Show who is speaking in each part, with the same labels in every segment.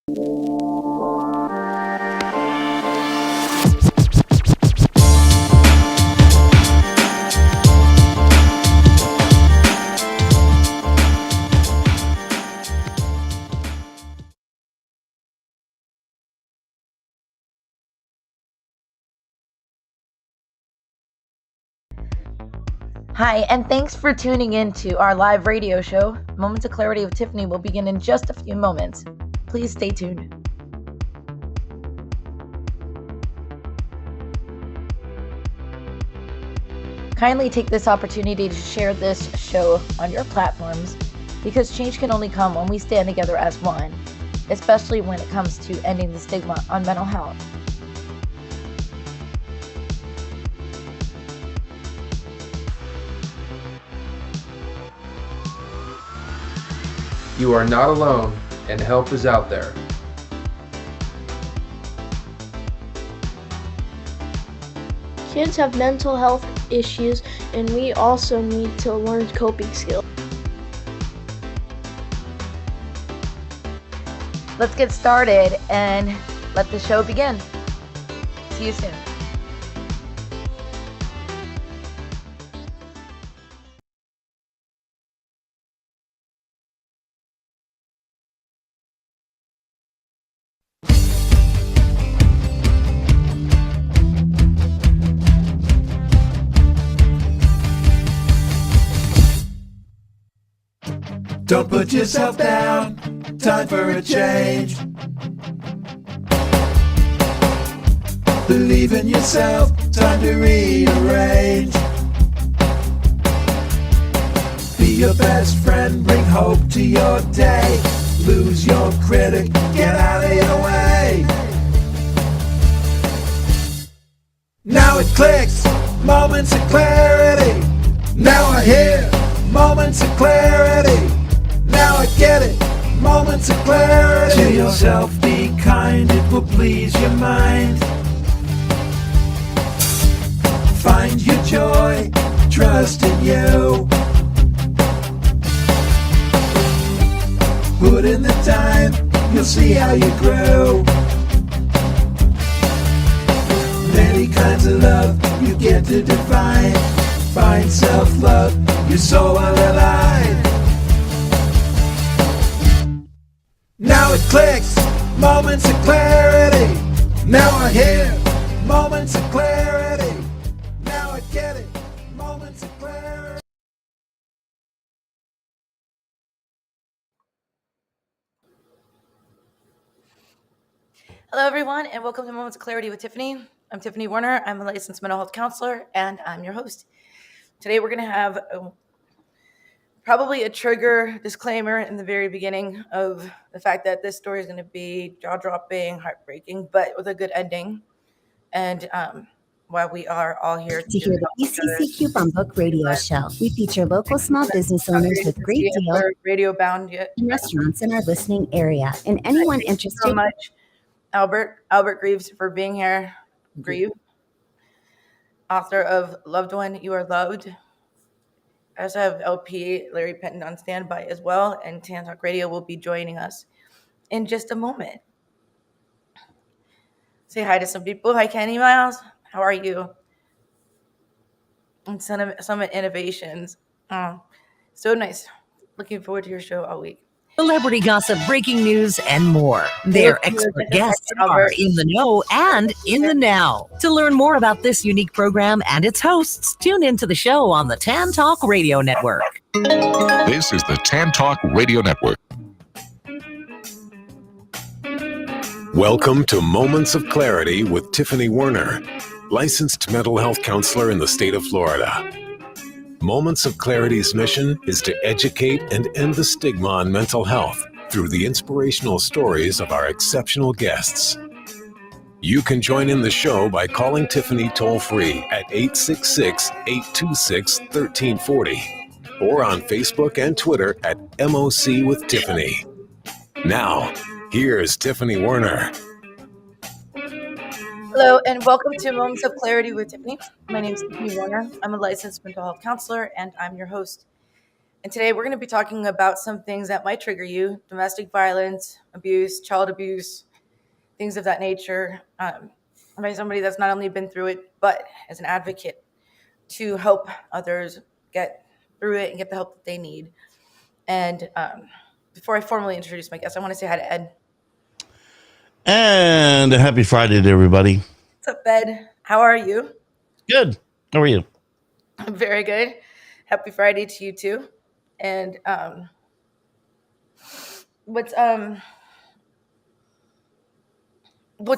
Speaker 1: Hi, and thanks for tuning in to our live radio show. Moments of Clarity with Tiffany will begin in just a few moments. Please stay tuned. Kindly take this opportunity to share this show on your platforms because change can only come when we stand together as one, especially when it comes to ending the stigma on mental health.
Speaker 2: You are not alone, and help is out there.
Speaker 3: Kids have mental health issues, and we also need to learn coping skills.
Speaker 1: Let's get started and let the show begin. See you soon.
Speaker 4: Don't put yourself down, time for a change. Believe in yourself, time to rearrange. Be your best friend, bring hope to your day. Lose your critic, get out of your way. Now it clicks, moments of clarity. Now I hear moments of clarity. Now I get it, moments of clarity. To yourself be kind, it will please your mind. Find your joy, trust in you. Put in the time, you'll see how you grow. Many kinds of love you get to define. Find self-love, your soul will align. Now it clicks, moments of clarity. Now I hear moments of clarity. Now I get it, moments of clarity.
Speaker 1: Hello, everyone, and welcome to Moments of Clarity with Tiffany. I'm Tiffany Warner. I'm a licensed mental health counselor, and I'm your host. Today, we're going to have probably a trigger disclaimer in the very beginning of the fact that this story is going to be jaw-dropping, heartbreaking, but with a good ending. And while we are all here
Speaker 5: to hear the ECCQ Bum Book radio show. We feature local small business owners with great deals
Speaker 1: radio bound yet
Speaker 5: and restaurants in our listening area. And anyone
Speaker 1: Thank
Speaker 5: interested.
Speaker 1: you so much, Albert Grieves, for being here. Grieve, author of Loved One, You Are Loved. I also have LP Larry Penton on standby as well, and Tan Talk Radio will be joining us in just a moment. Say hi to some people. Hi, Kenny Miles. How are you? And Summit Innovations. So nice. Looking forward to your show all week.
Speaker 6: Celebrity gossip, breaking news, and more. Their expert guests are in the know and in the now. To learn more about this unique program and its hosts, tune into the show on the Tan Talk Radio Network.
Speaker 7: This is the Tan Talk Radio Network.
Speaker 8: Welcome to Moments of Clarity with Tiffany Warner, licensed mental health counselor in the state of Florida. Moments of Clarity's mission is to educate and end the stigma on mental health through the inspirational stories of our exceptional guests. You can join in the show by calling Tiffany toll-free at 866-826-1340 or on Facebook and Twitter at MOC with Tiffany. Now, here's Tiffany Warner.
Speaker 1: Hello, and welcome to Moments of Clarity with Tiffany. My name is Tiffany Warner. I'm a licensed mental health counselor, and I'm your host. And today we're going to be talking about some things that might trigger you: domestic violence, abuse, child abuse, things of that nature, by somebody that's not only been through it, but as an advocate to help others get through it and get the help that they need. And before I formally introduce my guest, I want to say hi to Ed.
Speaker 9: And a happy Friday to everybody.
Speaker 1: What's up, Ed? How are you?
Speaker 9: Good. How are you?
Speaker 1: I'm very good. Happy Friday to you too. And what's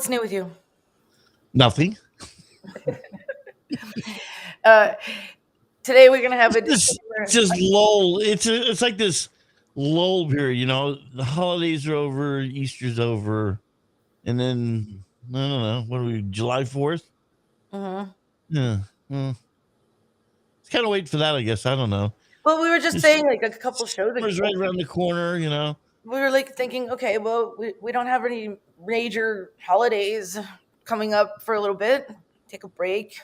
Speaker 1: new with you?
Speaker 9: Nothing.
Speaker 1: Today we're gonna have
Speaker 9: just lull. It's like this lull period. You know, the holidays are over, Easter's over, and then I don't know. What are we? July 4th?
Speaker 1: Mm-hmm.
Speaker 9: Yeah. It's kind of wait for that, I guess. I don't know.
Speaker 1: Well, we were just saying like a couple shows ago.
Speaker 9: It's right around the corner, you know.
Speaker 1: We were like thinking, okay, well, we don't have any major holidays coming up for a little bit. Take a break.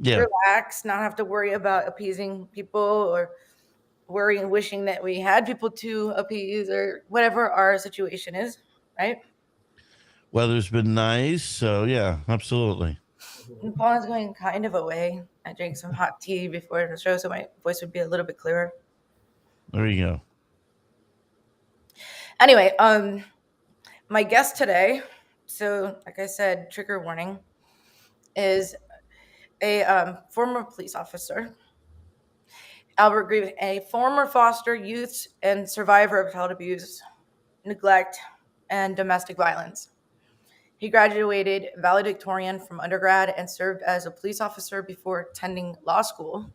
Speaker 9: Yeah.
Speaker 1: Relax, not have to worry about appeasing people or worrying and wishing that we had people to appease or whatever our situation is, right?
Speaker 9: Weather's been nice, so yeah, absolutely.
Speaker 1: And Paula's going kind of away. I drank some hot tea before the show, so my voice would be a little bit clearer.
Speaker 9: There you go.
Speaker 1: Anyway, my guest today, so like I said, trigger warning, is a former police officer, Albert Grieve, a former foster youth and survivor of child abuse, neglect, and domestic violence. He graduated valedictorian from undergrad and served as a police officer before attending law school.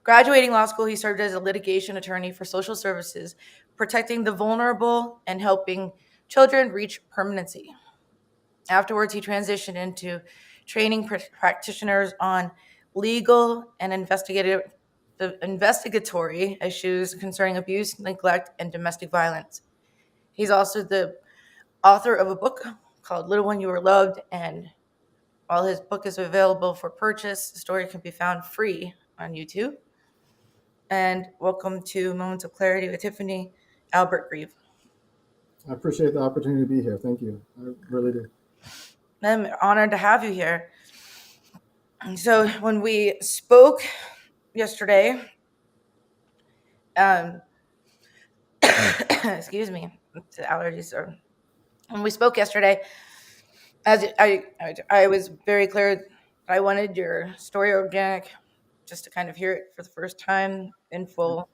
Speaker 1: Graduating law school, he served as a litigation attorney for social services, protecting the vulnerable and helping children reach permanency. Afterwards, he transitioned into training practitioners on legal and investigatory issues concerning abuse, neglect, and domestic violence. He's also the author of a book called Little One You Are Loved, and while his book is available for purchase, the story can be found free on YouTube. And welcome to Moments of Clarity with Tiffany, Albert Grieve.
Speaker 10: I appreciate the opportunity to be here. Thank you. I really do.
Speaker 1: I'm honored to have you here. So when we spoke yesterday, excuse me, the allergies are. When we spoke yesterday, as I was very clear, I wanted your story organic, just to kind of hear it for the first time in full.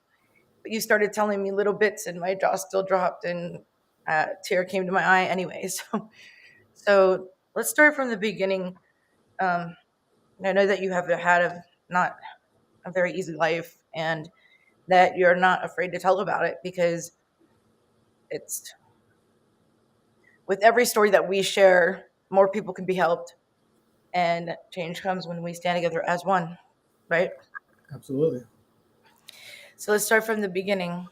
Speaker 1: But you started telling me little bits, and my jaw still dropped, and a tear came to my eye anyway. So let's start from the beginning. I know that you have had not a very easy life, and that you're not afraid to tell about it, because it's with every story that we share, more people can be helped, and change comes when we stand together as one, right?
Speaker 10: Absolutely.
Speaker 1: So let's start from the beginning.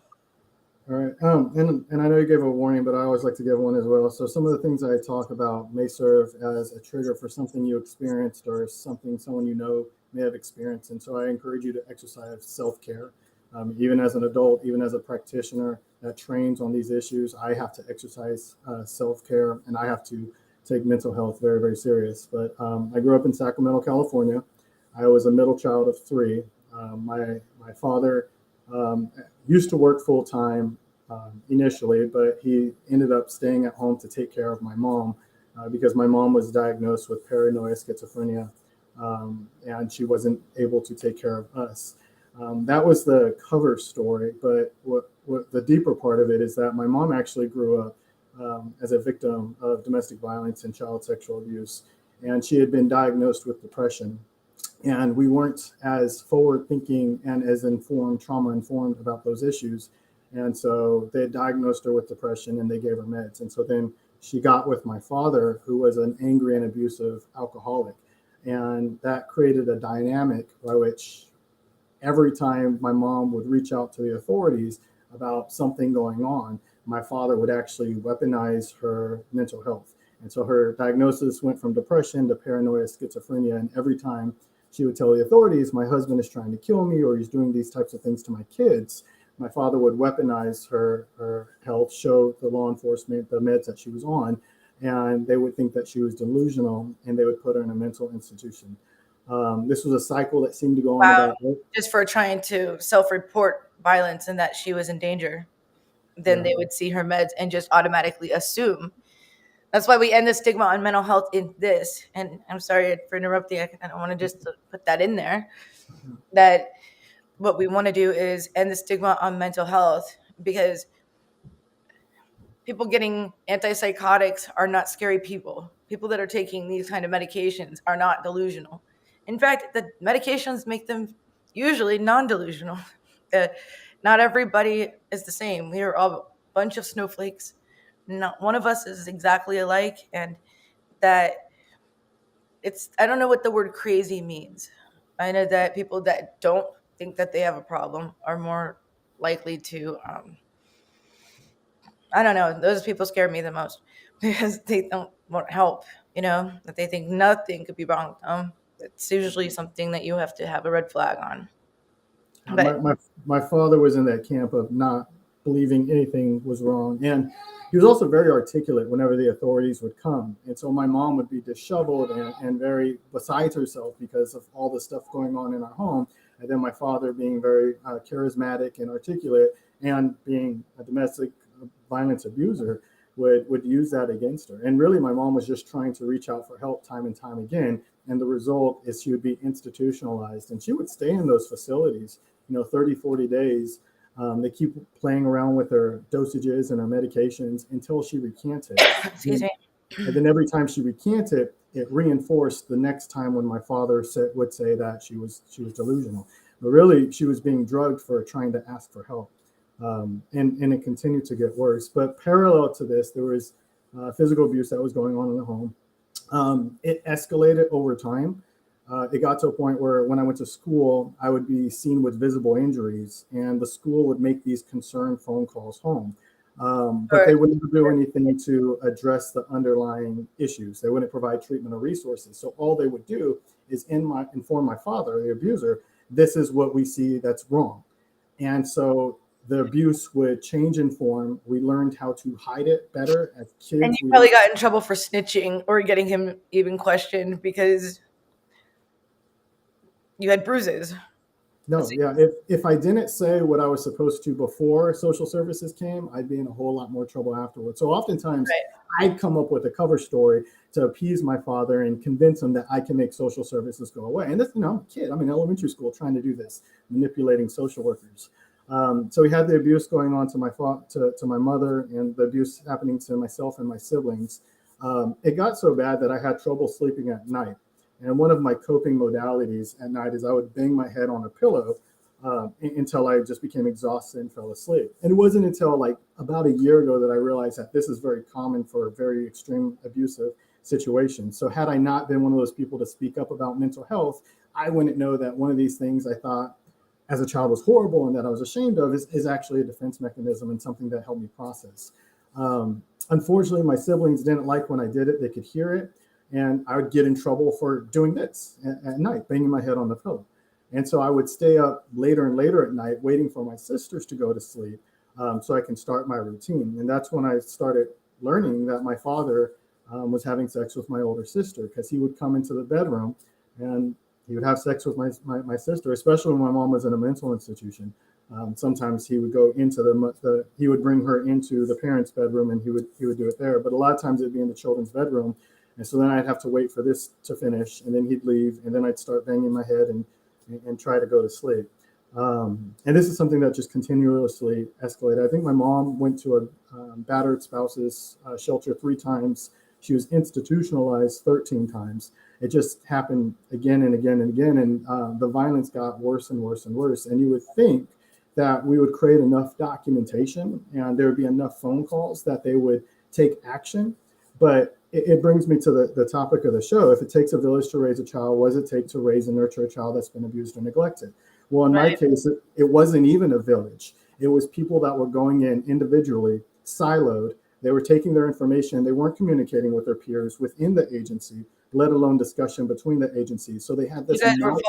Speaker 10: All right. And I know you gave a warning, but I always like to give one as well. So some of the things I talk about may serve as a trigger for something you experienced or something someone you know may have experienced. And so I encourage you to exercise self-care. Even as an adult, even as a practitioner that trains on these issues, I have to exercise self-care, and I have to take mental health very, very serious. But I grew up in Sacramento, California. I was a middle child of three. My father used to work full-time initially, but he ended up staying at home to take care of my mom because my mom was diagnosed with paranoid schizophrenia, and she wasn't able to take care of us. That was the cover story, but what the deeper part of it is that my mom actually grew up as a victim of domestic violence and child sexual abuse, and she had been diagnosed with depression. And we weren't as forward-thinking and as trauma-informed about those issues. And so they diagnosed her with depression and they gave her meds. And so then she got with my father, who was an angry and abusive alcoholic. And that created a dynamic by which every time my mom would reach out to the authorities about something going on, my father would actually weaponize her mental health. And so her diagnosis went from depression to paranoid schizophrenia. And every time she would tell the authorities, my husband is trying to kill me, or he's doing these types of things to my kids. My father would weaponize her health, show the law enforcement the meds that she was on, and they would think that she was delusional, and they would put her in a mental institution. This was a cycle that seemed to go on about
Speaker 1: just for trying to self-report violence and that she was in danger. Then they would see her meds and just automatically assume. That's why we end the stigma on mental health in this. And I'm sorry for interrupting. I don't want to just put that in there. That what we want to do is end the stigma on mental health, because people getting antipsychotics are not scary people. People that are taking these kind of medications are not delusional. In fact, the medications make them usually non-delusional. Not everybody is the same. We are all a bunch of snowflakes. Not one of us is exactly alike. And that I don't know what the word crazy means. I know that people that don't think that they have a problem are more likely to, I don't know, those people scare me the most because they don't want help, that they think nothing could be wrong with them. It's usually something that you have to have a red flag on. But
Speaker 10: my father was in that camp of not believing anything was wrong. And he was also very articulate whenever the authorities would come. And so my mom would be disheveled and very beside herself because of all the stuff going on in our home. And then my father being very charismatic and articulate and being a domestic violence abuser would use that against her. And really, my mom was just trying to reach out for help time and time again. And the result is she would be institutionalized, and she would stay in those facilities, 30, 40 days. They keep playing around with her dosages and her medications until she recanted.
Speaker 1: Excuse me.
Speaker 10: And then every time she recanted, it reinforced the next time when my father would say that she was delusional. But really, she was being drugged for trying to ask for help. And it continued to get worse. But parallel to this, there was physical abuse that was going on in the home. It escalated over time. It got to a point where when I went to school, I would be seen with visible injuries, and the school would make these concerned phone calls home. But they wouldn't do anything to address the underlying issues. They wouldn't provide treatment or resources. So all they would do is inform my father, the abuser, this is what we see that's wrong. And so the abuse would change in form. We learned how to hide it better as kids.
Speaker 1: And you probably got in trouble for snitching or getting him even questioned because you had bruises.
Speaker 10: No, yeah. If I didn't say what I was supposed to before social services came, I'd be in a whole lot more trouble afterwards. So oftentimes I'd come up with a cover story to appease my father and convince him that I can make social services go away. And this, I'm a kid. I'm in elementary school trying to do this, manipulating social workers. So we had the abuse going on to my mother, and the abuse happening to myself and my siblings. It got so bad that I had trouble sleeping at night. And one of my coping modalities at night is I would bang my head on a pillow until I just became exhausted and fell asleep. And it wasn't until like about a year ago that I realized that this is very common for very extreme abusive situations. So had I not been one of those people to speak up about mental health, I wouldn't know that one of these things I thought as a child was horrible and that I was ashamed of is actually a defense mechanism and something that helped me process. Unfortunately, my siblings didn't like when I did it. They could hear it. And I would get in trouble for doing this at night, banging my head on the pillow. And so I would stay up later and later at night waiting for my sisters to go to sleep so I can start my routine. And that's when I started learning that my father was having sex with my older sister, because he would come into the bedroom and he would have sex with my sister, especially when my mom was in a mental institution. Sometimes he would go into he would bring her into the parents' bedroom and he would do it there. But a lot of times it'd be in the children's bedroom. And so then I'd have to wait for this to finish, and then he'd leave, and then I'd start banging my head and try to go to sleep. And this is something that just continuously escalated. I think my mom went to a battered spouse's shelter 3 times. She was institutionalized 13 times. It just happened again and again and again, and the violence got worse and worse and worse. And you would think that we would create enough documentation and there would be enough phone calls that they would take action. But it brings me to the topic of the show. If it takes a village to raise a child, what does it take to raise and nurture a child that's been abused or neglected? Well, in my case, it wasn't even a village. It was people that were going in individually, siloed. They were taking their information. They weren't communicating with their peers within the agency. let alone discussion between the agencies. So they had this.
Speaker 1: You guys were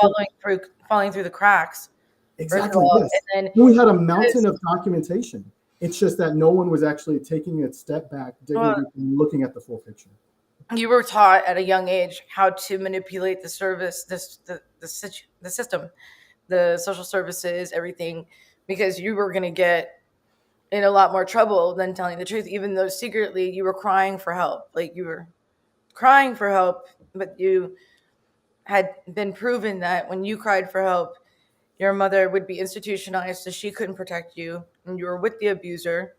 Speaker 1: falling through the cracks.
Speaker 10: Exactly. Yes.
Speaker 1: And then
Speaker 10: we had a mountain of documentation. It's just that no one was actually taking a step back, digging deep, and looking at the full picture.
Speaker 1: You were taught at a young age how to manipulate the service, the system, the social services, everything, because you were going to get in a lot more trouble than telling the truth, even though secretly you were crying for help. Like, you were crying for help, but you had been proven that when you cried for help, your mother would be institutionalized, so she couldn't protect you, and you were with the abuser.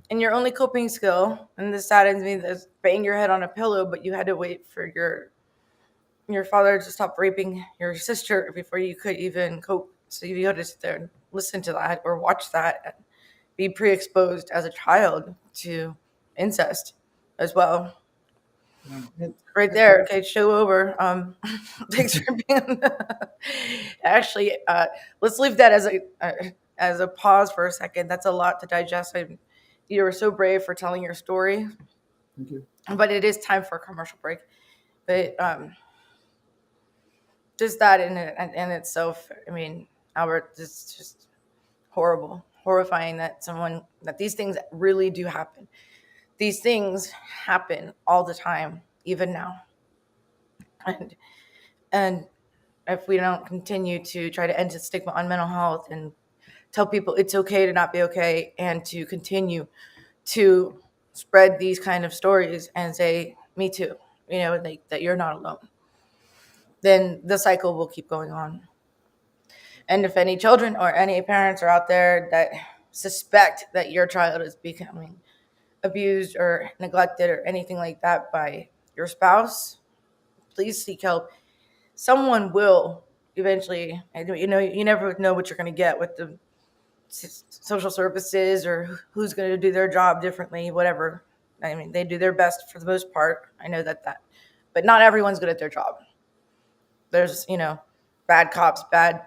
Speaker 1: And your only coping skill, and this saddens me, is bang your head on a pillow, but you had to wait for your father to stop raping your sister before you could even cope. So you had to sit there and listen to that or watch that and be pre-exposed as a child to incest as well. Right there. Okay, show over. Thanks for being actually let's leave that as a pause for a second. That's a lot to digest. You were so brave for telling your story.
Speaker 10: Thank you.
Speaker 1: But it is time for a commercial break. But just that in itself, I mean, Albert, it's just horrifying that these things really do happen. These things happen all the time, even now. And if we don't continue to try to end the stigma on mental health and tell people it's okay to not be okay, and to continue to spread these kind of stories and say, me too, that you're not alone, then the cycle will keep going on. And if any children or any parents are out there that suspect that your child is becoming abused or neglected or anything like that by your spouse, please seek help. Someone will eventually, you never know what you're going to get with the social services or who's going to do their job differently, whatever. I mean, they do their best for the most part. I know that, but not everyone's good at their job. There's, bad cops, bad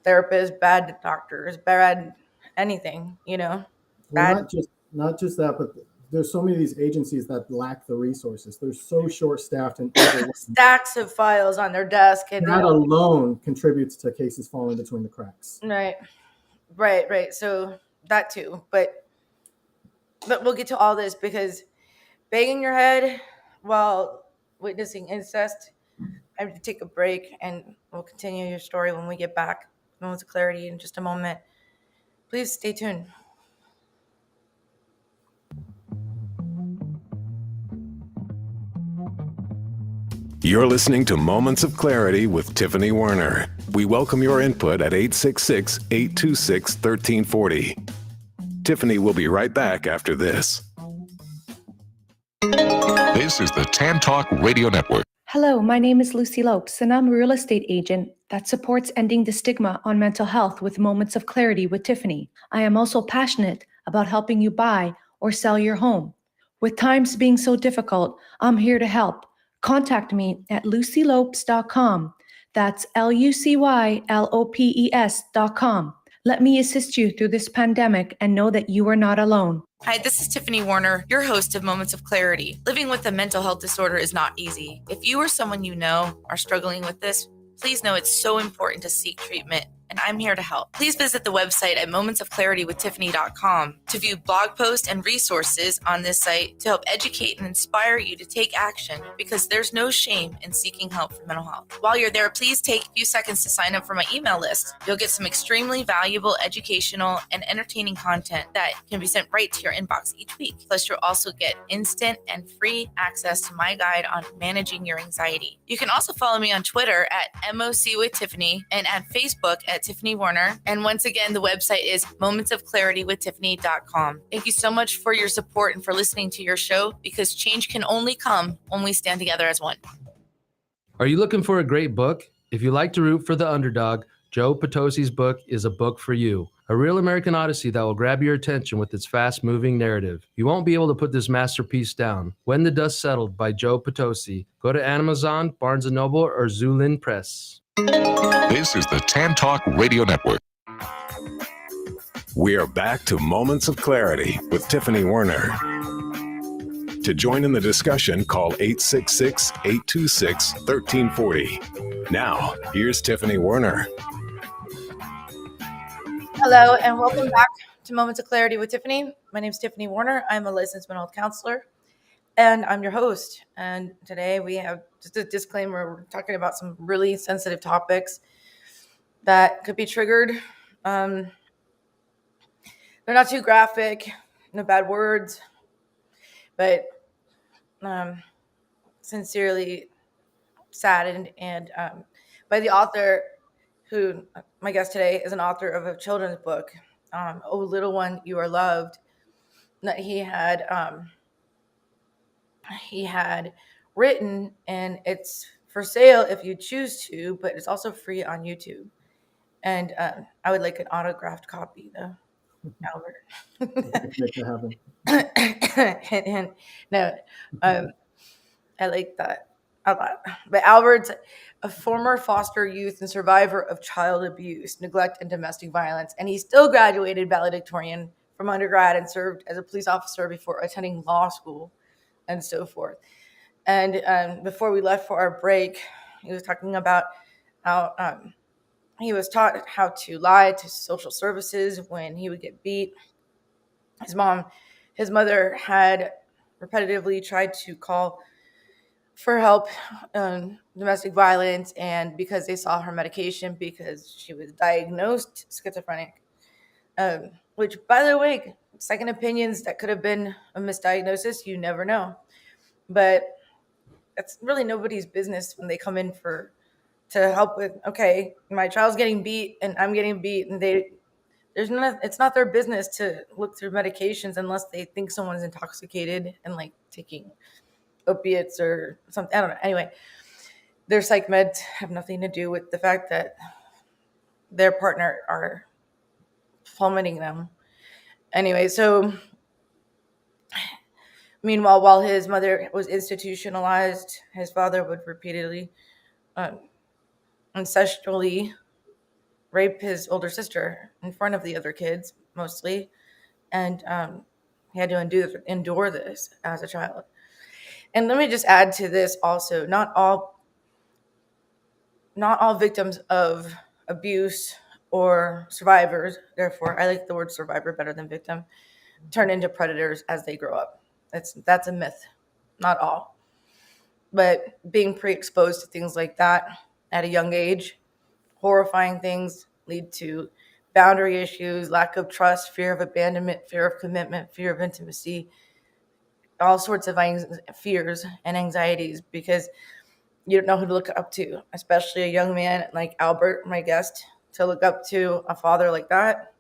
Speaker 1: therapists, bad doctors, bad anything,
Speaker 10: Well, not just that, but there's so many of these agencies that lack the resources. They're so short-staffed and
Speaker 1: stacks of files on their desk, and
Speaker 10: that alone contributes to cases falling between the cracks.
Speaker 1: Right. So that too, but we'll get to all this, because banging your head while witnessing incest. I have to take a break, and we'll continue your story when we get back. Moments of clarity in just a moment. Please stay tuned.
Speaker 8: You're listening to Moments of Clarity with Tiffany Werner. We welcome your input at 866-826-1340. Tiffany will be right back after this.
Speaker 7: This is the Tan Talk Radio Network.
Speaker 11: Hello, my name is Lucy Lopes, and I'm a real estate agent that supports ending the stigma on mental health with Moments of Clarity with Tiffany. I am also passionate about helping you buy or sell your home. With times being so difficult, I'm here to help. Contact me at lucylopes.com. That's LUCYLOPES.com. Let me assist you through this pandemic and know that you are not alone.
Speaker 12: Hi, this is Tiffany Werner, your host of Moments of Clarity. Living with a mental health disorder is not easy. If you or someone you know are struggling with this, please know it's so important to seek treatment, and I'm here to help. Please visit the website at momentsofclaritywithtiffany.com to view blog posts and resources on this site to help educate and inspire you to take action, because there's no shame in seeking help for mental health. While you're there, please take a few seconds to sign up for my email list. You'll get some extremely valuable educational and entertaining content that can be sent right to your inbox each week. Plus, you'll also get instant and free access to my guide on managing your anxiety. You can also follow me on Twitter at MOC with Tiffany and at Facebook at Tiffany Werner. And once again, the website is momentsofclaritywithtiffany.com. Thank you so much for your support and for listening to your show, because change can only come when we stand together as one.
Speaker 2: Are you looking for a great book? If you like to root for the underdog, Joe Potosi's book is a book for you. A real American Odyssey that will grab your attention with its fast-moving narrative. You won't be able to put this masterpiece down. When the Dust Settled by Joe Potosi. Go to Amazon, Barnes & Noble, or Zulin Press.
Speaker 7: This is the Tan Talk Radio Network.
Speaker 8: We are back to Moments of Clarity with Tiffany Werner. To join in the discussion, call 866-826-1340. Now, here's Tiffany Werner.
Speaker 1: Hello, and welcome back to Moments of Clarity with Tiffany. My name is Tiffany Werner. I'm a licensed mental health counselor, and I'm your host. And today we have just a disclaimer. We're talking about some really sensitive topics that could be triggered. They're not too graphic, no bad words, but sincerely saddened and by the author, who my guest today is an author of a children's book, "Oh Little One, You Are Loved," that he had written, and it's for sale if you choose to, but it's also free on YouTube. And I would like an autographed copy, though, Albert.
Speaker 10: Make it happen.
Speaker 1: and no, I like that a lot. But Albert's a former foster youth and survivor of child abuse, neglect, and domestic violence, and he still graduated valedictorian from undergrad and served as a police officer before attending law school and so forth. And before we left for our break, he was talking about how he was taught how to lie to social services when he would get beat. His mother had repetitively tried to call for help domestic violence, and because they saw her medication, because she was diagnosed schizophrenic, which, by the way, second opinions, that could have been a misdiagnosis. You never know. But it's really nobody's business when they come in to help with, okay, my child's getting beat and I'm getting beat, and it's not their business to look through medications unless they think someone's intoxicated and like taking opiates or something. I don't know. Anyway, their psych meds have nothing to do with the fact that their partner are plummeting them. Anyway, so meanwhile, while his mother was institutionalized, his father would repeatedly incestually rape his older sister in front of the other kids, mostly. And he had to endure this as a child. And let me just add to this also, not all victims of abuse or survivors, therefore I like the word survivor better than victim, turn into predators as they grow up. That's a myth. Not all. But being pre-exposed to things like that at a young age, horrifying things lead to boundary issues, lack of trust, fear of abandonment, fear of commitment, fear of intimacy, all sorts of fears and anxieties, because you don't know who to look up to, especially a young man like Albert, my guest, to look up to a father like that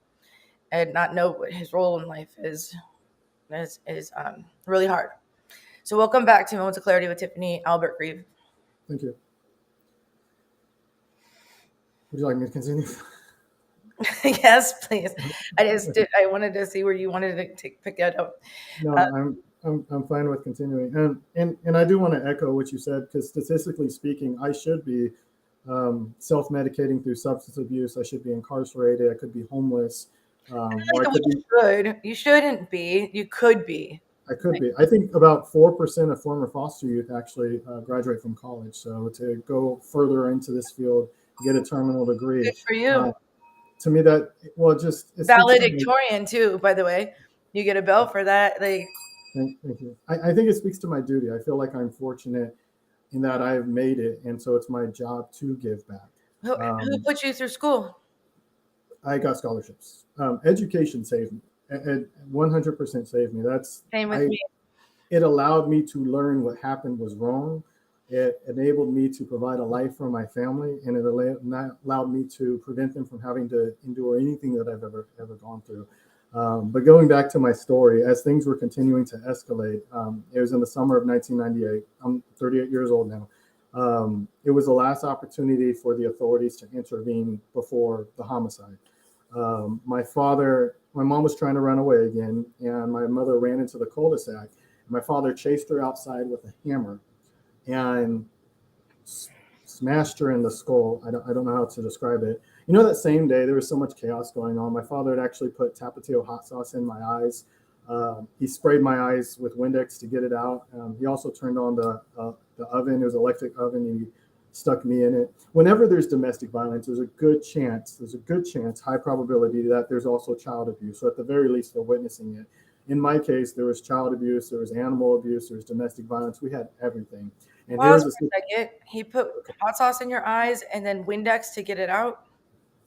Speaker 1: and not know what his role in life is really hard. So welcome back to Moments of Clarity with Tiffany, Albert Grieve.
Speaker 10: Thank you. Would you like me to continue?
Speaker 1: Yes, please. I wanted to see where you wanted to pick it up.
Speaker 10: No, I'm fine with continuing, and I do want to echo what you said, because statistically speaking, I should be self-medicating through substance abuse. I should be incarcerated. I could be homeless.
Speaker 1: You shouldn't be. You could be.
Speaker 10: I could be. I think about 4% of former foster youth actually graduate from college. So to go further into this field, get a terminal degree.
Speaker 1: Good for you.
Speaker 10: To me, it's
Speaker 1: valedictorian too, by the way. You get a bell for that. Like,
Speaker 10: thank you. I think it speaks to my duty. I feel like I'm fortunate in that I've made it, and so it's my job to give back.
Speaker 1: Who put you through school?
Speaker 10: I got scholarships. Education saved me. It 100% saved me.
Speaker 1: Same with me.
Speaker 10: It allowed me to learn what happened was wrong. It enabled me to provide a life for my family, and it allowed me to prevent them from having to endure anything that I've ever gone through. But going back to my story, as things were continuing to escalate, it was in the summer of 1998. I'm 38 years old now. It was the last opportunity for the authorities to intervene before the homicide. My mom was trying to run away again, and my mother ran into the cul-de-sac. My father chased her outside with a hammer and smashed her in the skull. I don't know how to describe it. That same day, there was so much chaos going on. My father had actually put Tapatio hot sauce in my eyes. He sprayed my eyes with Windex to get it out. He also turned on the oven. It was an electric oven, and he stuck me in it. Whenever there's domestic violence, there's a good chance, high probability that there's also child abuse. So at the very least, they're witnessing it. In my case, there was child abuse, there was animal abuse, there was domestic violence. We had everything. And
Speaker 1: Pause for a second. He put hot sauce in your eyes and then Windex to get it out.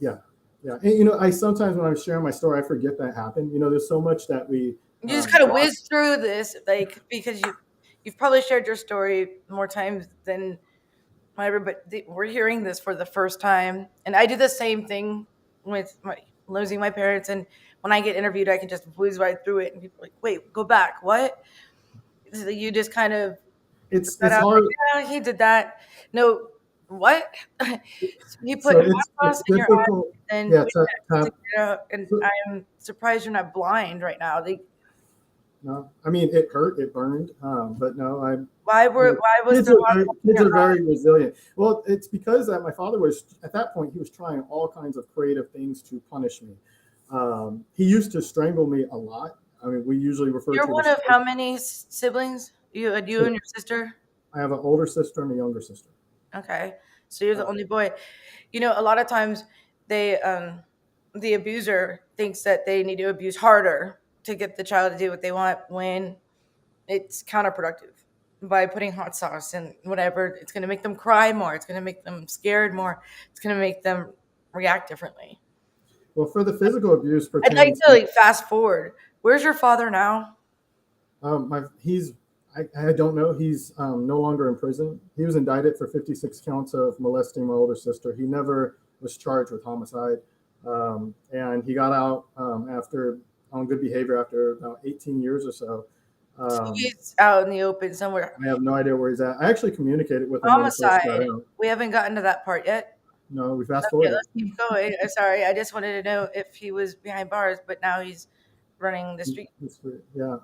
Speaker 10: Yeah. And I sometimes when I'm sharing my story, I forget that happened. There's so much that we
Speaker 1: you just kind of whiz through this, because you've probably shared your story more times than everybody. We're hearing this for the first time, and I do the same thing with losing my parents. And when I get interviewed, I can just whiz right through it, and people are like, "Wait, go back, what?" So you just kind of
Speaker 10: it's hard.
Speaker 1: Yeah, he did that. No, what? You put hot sauce in your eyes and I'm surprised you're not blind right now.
Speaker 10: No, I mean it hurt, it burned, but no,
Speaker 1: Why was
Speaker 10: kids are very resilient? Well, it's because my father was at that point he was trying all kinds of creative things to punish me. He used to strangle me a lot. I mean, we usually refer.
Speaker 1: You're one of how many siblings? You and your sister?
Speaker 10: I have an older sister and a younger sister.
Speaker 1: Okay, so you're the only boy. A lot of times the abuser thinks that they need to abuse harder to get the child to do what they want, when it's counterproductive. By putting hot sauce and whatever, it's going to make them cry more. It's going to make them scared more. It's going to make them react differently.
Speaker 10: Well, for the physical abuse,
Speaker 1: I'd like to fast forward. Where's your father now?
Speaker 10: I don't know. He's no longer in prison. He was indicted for 56 counts of molesting my older sister. He never was charged with homicide. And he got out after on good behavior after about 18 years or so.
Speaker 1: So he's out in the open somewhere.
Speaker 10: I have no idea where he's at. I actually communicated with him.
Speaker 1: Homicide. We haven't gotten to that part yet.
Speaker 10: No, we fast forward.
Speaker 1: Let's keep going. Sorry, I just wanted to know if he was behind bars, but now he's running the street.
Speaker 10: Yeah.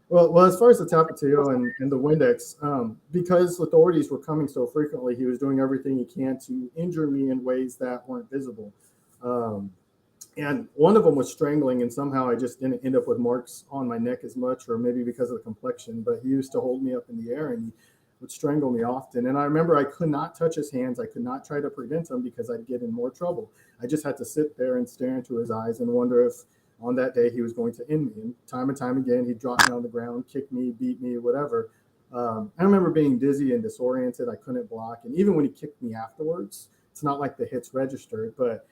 Speaker 10: Well, as far as the Tapatio and the Windex, because authorities were coming so frequently, he was doing everything he can to injure me in ways that weren't visible. And one of them was strangling, and somehow I just didn't end up with marks on my neck as much, or maybe because of the complexion, but he used to hold me up in the air and he would strangle me often. And I remember I could not touch his hands. I could not try to prevent him because I'd get in more trouble. I just had to sit there and stare into his eyes and wonder if on that day he was going to end me. And time again, he'd drop me on the ground, kick me, beat me, whatever. I remember being dizzy and disoriented. I couldn't block. And even when he kicked me afterwards, it's not like the hits registered, but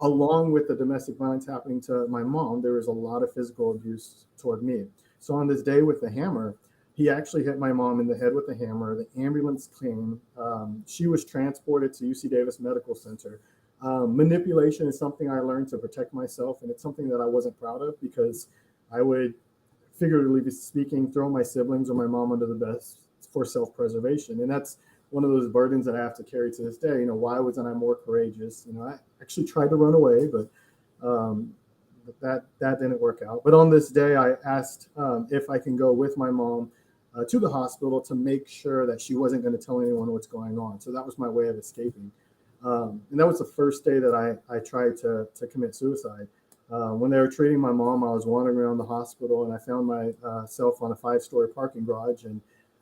Speaker 10: along with the domestic violence happening to my mom, there was a lot of physical abuse toward me. So on this day with the hammer, he actually hit my mom in the head with the hammer. The ambulance came. She was transported to UC Davis Medical Center. Manipulation is something I learned to protect myself, and it's something that I wasn't proud of because I would, figuratively speaking, throw my siblings or my mom under the bus for self-preservation. And that's one of those burdens that I have to carry to this day. Why wasn't I more courageous? I actually tried to run away, but that didn't work out. But on this day, I asked if I can go with my mom to the hospital to make sure that she wasn't going to tell anyone what's going on. So that was my way of escaping. And that was the first day that I tried to commit suicide. When they were treating my mom, I was wandering around the hospital and I found myself on a 5-story parking garage. And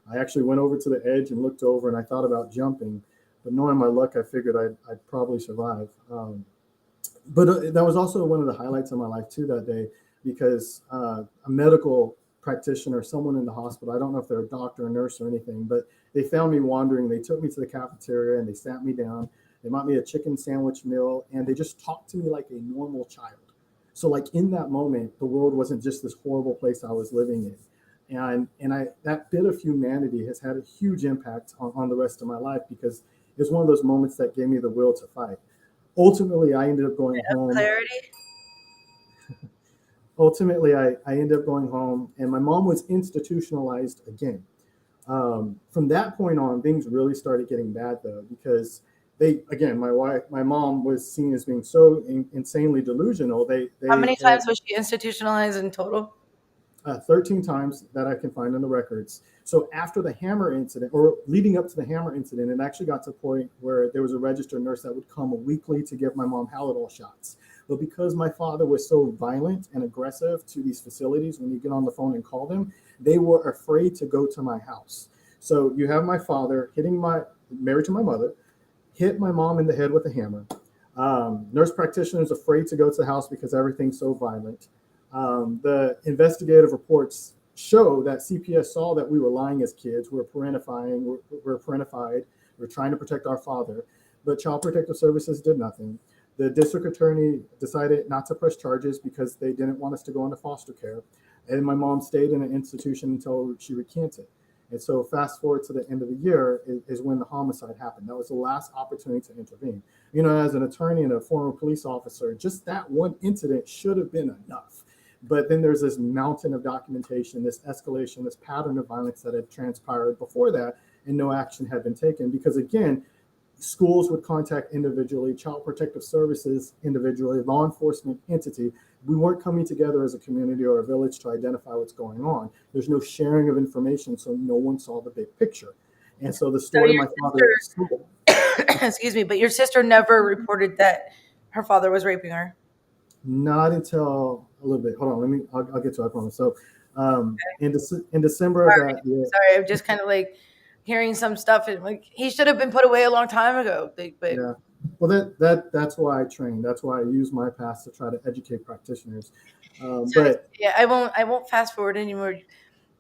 Speaker 10: I actually went over to the edge and looked over and I thought about jumping. But knowing my luck, I figured I'd probably survive. But that was also one of the highlights of my life too that day, because a medical practitioner, someone in the hospital, I don't know if they're a doctor or nurse or anything, but they found me wandering. They took me to the cafeteria and they sat me down. They bought me a chicken sandwich meal and they just talked to me like a normal child. So like in that moment, the world wasn't just this horrible place I was living in. And that bit of humanity has had a huge impact on the rest of my life, because it's one of those moments that gave me the will to fight. Ultimately, I ended up going home.
Speaker 1: Clarity.
Speaker 10: Ultimately, I ended up going home, and my mom was institutionalized again. From that point on, things really started getting bad, though, because my mom was seen as being so insanely delusional.
Speaker 1: How many times was she institutionalized in total?
Speaker 10: 13 times that I can find in the records. So after the hammer incident, or leading up to the hammer incident, it actually got to the point where there was a registered nurse that would come weekly to give my mom Halidol shots. But because my father was so violent and aggressive to these facilities, when you get on the phone and call them, they were afraid to go to my house. So you have my father married to my mother, hit my mom in the head with a hammer. Nurse practitioners afraid to go to the house because everything's so violent. The investigative reports show that CPS saw that we were lying as kids, we're parentified, we're trying to protect our father, but Child Protective Services did nothing. The district attorney decided not to press charges because they didn't want us to go into foster care. And my mom stayed in an institution until she recanted. And so fast forward to the end of the year is when the homicide happened. That was the last opportunity to intervene. You know, as an attorney and a former police officer, just that one incident should have been enough. But then there's this mountain of documentation, this escalation, this pattern of violence that had transpired before that, and no action had been taken. Because again, schools would contact individually, Child Protective Services individually, law enforcement entity. We weren't coming together as a community or a village to identify what's going on. There's no sharing of information, so no one saw the big picture. And so the story my father
Speaker 1: excuse me, but your sister never reported that her father was raping her?
Speaker 10: Not until a little bit. Hold on, I'll get to it, I promise. So in December of that year.
Speaker 1: Sorry, I'm just kind of like hearing some stuff, and like he should have been put away a long time ago. But
Speaker 10: yeah. Well, that's why I train. That's why I use my past to try to educate practitioners. But
Speaker 1: yeah, I won't fast forward anymore.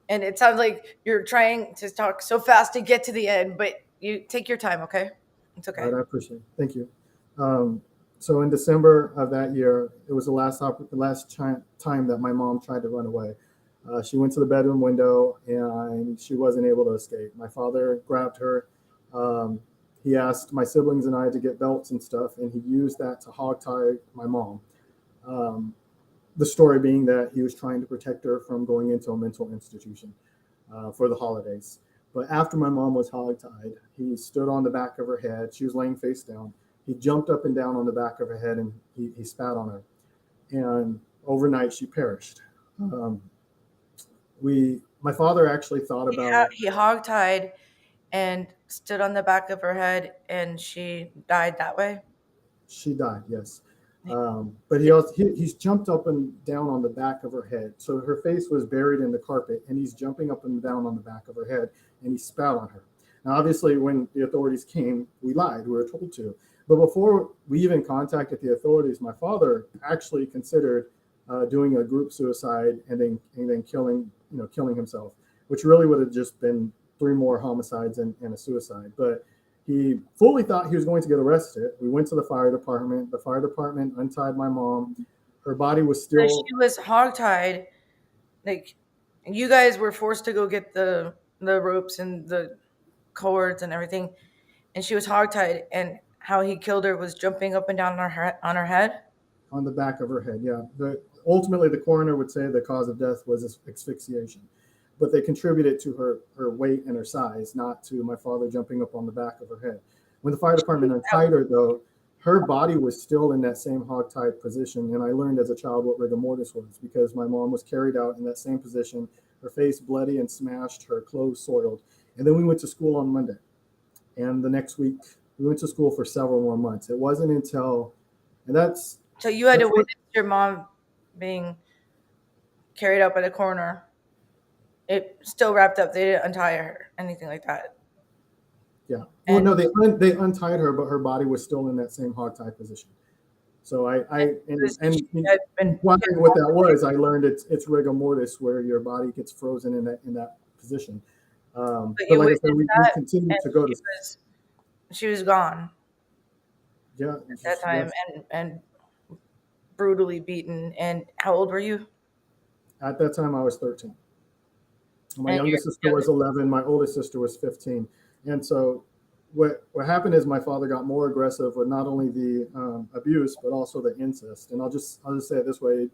Speaker 1: And it sounds like you're trying to talk so fast to get to the end, but you take your time, okay? It's okay.
Speaker 10: All right, I appreciate it. Thank you. So in December of that year, it was the last time that my mom tried to run away. She went to the bedroom window and she wasn't able to escape. My father grabbed her. He asked my siblings and I to get belts and stuff, and he used that to hogtie my mom. The story being that he was trying to protect her from going into a mental institution for the holidays. But after my mom was hogtied, he stood on the back of her head. She was laying face down. He jumped up and down on the back of her head and he spat on her. And overnight she perished. My father actually thought about...
Speaker 1: He hogtied and stood on the back of her head and she died that way?
Speaker 10: She died, yes. But he's jumped up and down on the back of her head. So her face was buried in the carpet and he's jumping up and down on the back of her head and he spat on her. Now, obviously, when the authorities came, we lied. We were told to. But before we even contacted the authorities, my father actually considered doing a group suicide and then killing himself, which really would have just been 3 more homicides and a suicide. But he fully thought he was going to get arrested. We went to the fire department. The fire department untied my mom. Her body was still...
Speaker 1: So she was hogtied. Like, you guys were forced to go get the ropes and the cords and everything, and she was hogtied, and how he killed her was jumping up and down on her head?
Speaker 10: On the back of her head, yeah. Ultimately, the coroner would say the cause of death was asphyxiation. But they contributed to her weight and her size, not to my father jumping up on the back of her head. When the fire department untied her, though, her body was still in that same hogtied position. And I learned as a child what rigor mortis was, because my mom was carried out in that same position, her face bloody and smashed, her clothes soiled. And then we went to school on Monday. And the next week, we went to school for several more months. It wasn't until,
Speaker 1: So you had to witness your mom being carried out by the coroner. It still wrapped up. They didn't untie her, anything like that.
Speaker 10: Yeah. Well, no, they untied her, but her body was still in that same hogtie position. So wondering what that was, I learned it's rigor mortis, where your body gets frozen in that position. But like I said, we continued to go to.
Speaker 1: She was gone.
Speaker 10: Yeah.
Speaker 1: At that time, and brutally beaten. And how old were you?
Speaker 10: At that time, I was 13. My youngest sister was 11. My oldest sister was 15. And so what happened is my father got more aggressive with not only the abuse, but also the incest. And I'll just say it this way.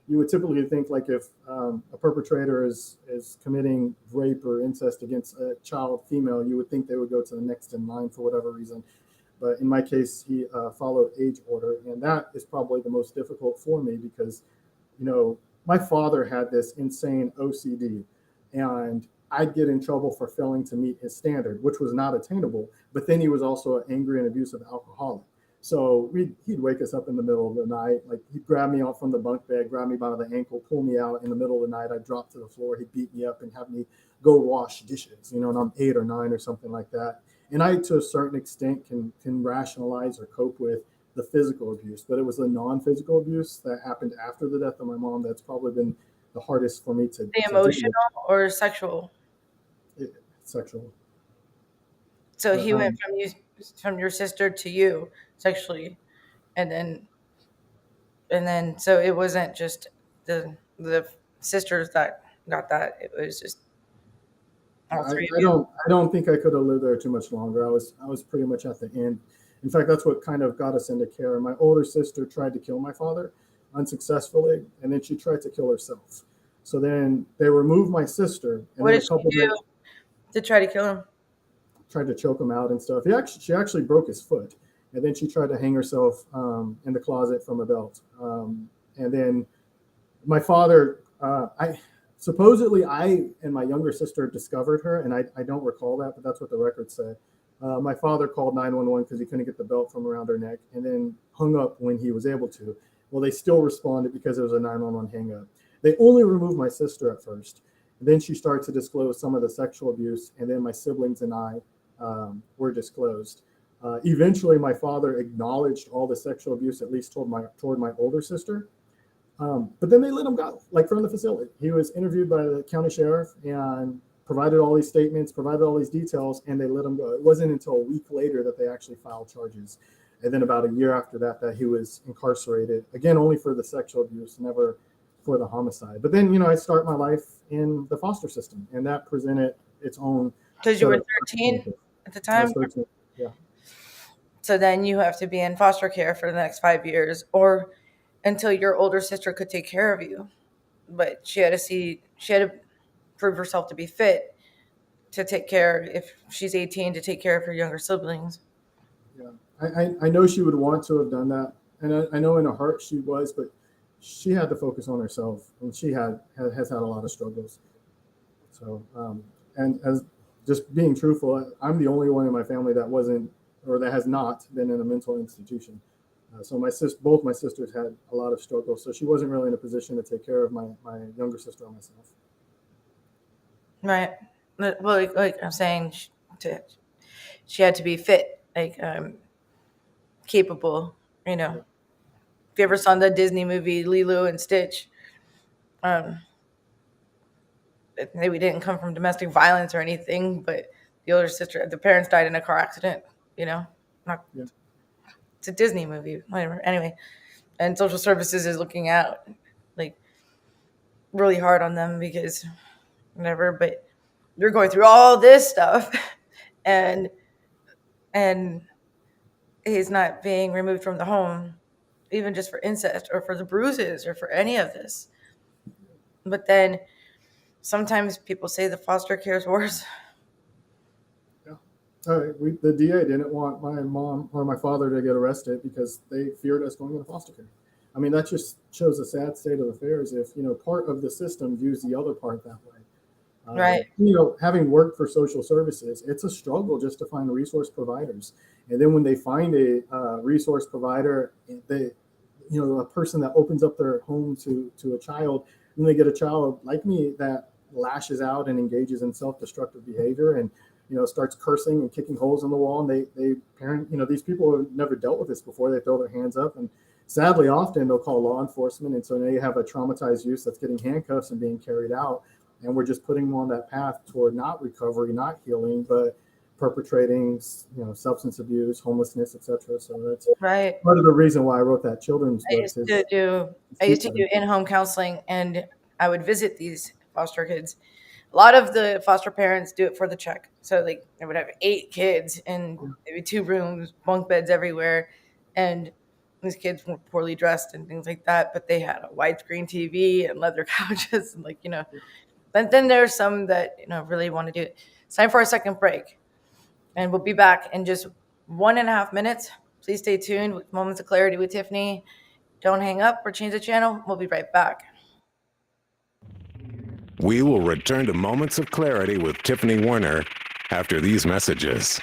Speaker 10: You would typically think, like, if a perpetrator is committing rape or incest against a child female, you would think they would go to the next in line for whatever reason. But in my case, he followed age order. And that is probably the most difficult for me because, my father had this insane OCD. And I'd get in trouble for failing to meet his standard, which was not attainable. But then he was also an angry and abusive alcoholic. So he'd wake us up in the middle of the night. Like he'd grab me out from the bunk bed, grab me by the ankle, pull me out in the middle of the night. I'd drop to the floor. He'd beat me up and have me go wash dishes, and I'm 8 or 9 or something like that. And I, to a certain extent, can rationalize or cope with the physical abuse, but it was the non-physical abuse that happened after the death of my mom that's probably been the hardest for me to.
Speaker 1: The emotional or sexual?
Speaker 10: Sexual.
Speaker 1: So he went from your sister to you sexually, and then so it wasn't just the sisters that got that. It was just all three of you.
Speaker 10: I don't think I could have lived there too much longer. I was pretty much at the end. In fact, that's what kind of got us into care. My older sister tried to kill my father unsuccessfully, and then she tried to kill herself. So then they removed my sister. And
Speaker 1: what did she do to try to kill him?
Speaker 10: Tried to choke him out and stuff. She actually broke his foot, and then she tried to hang herself in the closet from a belt. And then my father, supposedly I and my younger sister discovered her, and I don't recall that, but that's what the records say. My father called 911 because he couldn't get the belt from around her neck, and then hung up when he was able to. Well, they still responded because it was a 911 hang up. They only removed my sister at first. And then she started to disclose some of the sexual abuse, and then my siblings and I were disclosed. Eventually, my father acknowledged all the sexual abuse, at least toward my older sister. But then they let him go, like from the facility. He was interviewed by the county sheriff and provided all these statements, provided all these details, and they let him go. It wasn't until a week later that they actually filed charges. And then about a year after that he was incarcerated, again, only for the sexual abuse, never for the homicide. But then, I start my life in the foster system, and that presented its own.
Speaker 1: Because you were 13 at the time?
Speaker 10: I was 13, yeah.
Speaker 1: So then you have to be in foster care for the next 5 years, or until your older sister could take care of you. But she had to prove herself to be fit to take care, if she's 18, to take care of her younger siblings.
Speaker 10: Yeah, I know she would want to have done that, and I know in her heart she was, but she had to focus on herself, and she has had a lot of struggles. So, and as just being truthful, I'm the only one in my family that wasn't, or that has not been in a mental institution. So both my sisters had a lot of struggles. So she wasn't really in a position to take care of my younger sister or myself.
Speaker 1: Right. Well, like I'm saying, she had to be fit, capable. If you ever saw the Disney movie Lilo and Stitch, we didn't come from domestic violence or anything, but the parents died in a car accident. Yeah. It's a Disney movie, whatever. Anyway, and social services is looking out really hard on them because whatever, but you're going through all this stuff and he's not being removed from the home, even just for incest or for the bruises or for any of this. But then sometimes people say the foster care is worse.
Speaker 10: The DA didn't want my mom or my father to get arrested because they feared us going into foster care. I mean, that just shows a sad state of affairs if, part of the system views the other part that way.
Speaker 1: Right.
Speaker 10: Having worked for social services, it's a struggle just to find resource providers. And then when they find a resource provider, a person that opens up their home to a child, and they get a child like me that lashes out and engages in self-destructive behavior and starts cursing and kicking holes in the wall. And they parent, these people have never dealt with this before. They throw their hands up, and sadly, often they'll call law enforcement. And so now you have a traumatized youth that's getting handcuffs and being carried out. And we're just putting them on that path toward not recovery, not healing, but perpetrating, substance abuse, homelessness, etc. So that's
Speaker 1: right.
Speaker 10: Part of the reason why I wrote that children's book.
Speaker 1: I used to do in-home counseling, and I would visit these foster kids. A lot of the foster parents do it for the check. So they would have 8 kids and maybe 2 rooms, bunk beds everywhere. And these kids were poorly dressed and things like that, but they had a widescreen TV and leather couches and But then there's some that, really want to do it. It's time for our second break. And we'll be back in just 1.5 minutes. Please stay tuned with Moments of Clarity with Tiffany. Don't hang up or change the channel. We'll be right back.
Speaker 8: We will return to Moments of Clarity with Tiffany Warner after these messages.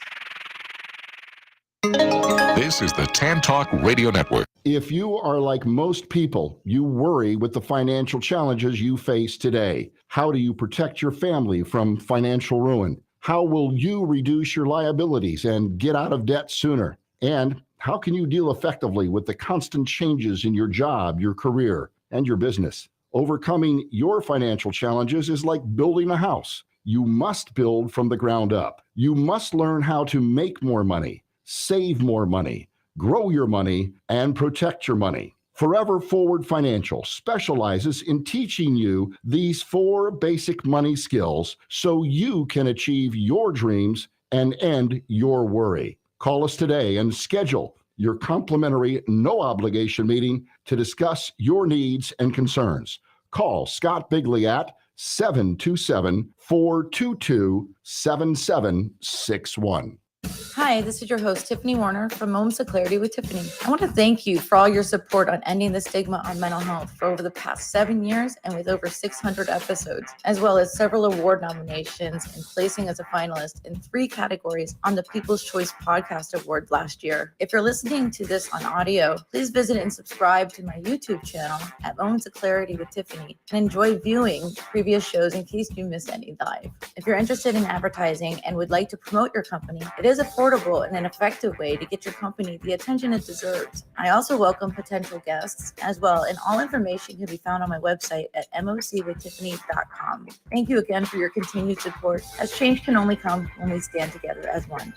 Speaker 7: This This is the Tan Talk Radio Network.
Speaker 13: If you are like most people, you worry with the financial challenges you face today. How do you protect your family from financial ruin? How will you reduce your liabilities and get out of debt sooner? And how can you deal effectively with the constant changes in your job, your career, and your business? Overcoming your financial challenges is like building a house. You must build from the ground up. You must learn how to make more money, save more money, grow your money, and protect your money. Forever Forward Financial specializes in teaching you these 4 basic money skills so you can achieve your dreams and end your worry. Call us today and schedule your complimentary, no obligation meeting to discuss your needs and concerns. Call Scott Bigley at 727-422-7761.
Speaker 1: Hi, this is your host, Tiffany Warner from Moments of Clarity with Tiffany. I want to thank you for all your support on ending the stigma on mental health for over the past 7 years and with over 600 episodes, as well as several award nominations and placing as a finalist in 3 categories on the People's Choice Podcast Award last year. If you're listening to this on audio, please visit and subscribe to my YouTube channel at Moments of Clarity with Tiffany and enjoy viewing previous shows in case you miss any live. If you're interested in advertising and would like to promote your company, it is affordable and an effective way to get your company the attention it deserves. I also welcome potential guests as well, and all information can be found on my website at mocwithtiffany.com. Thank you again for your continued support, as change can only come when we stand together as one.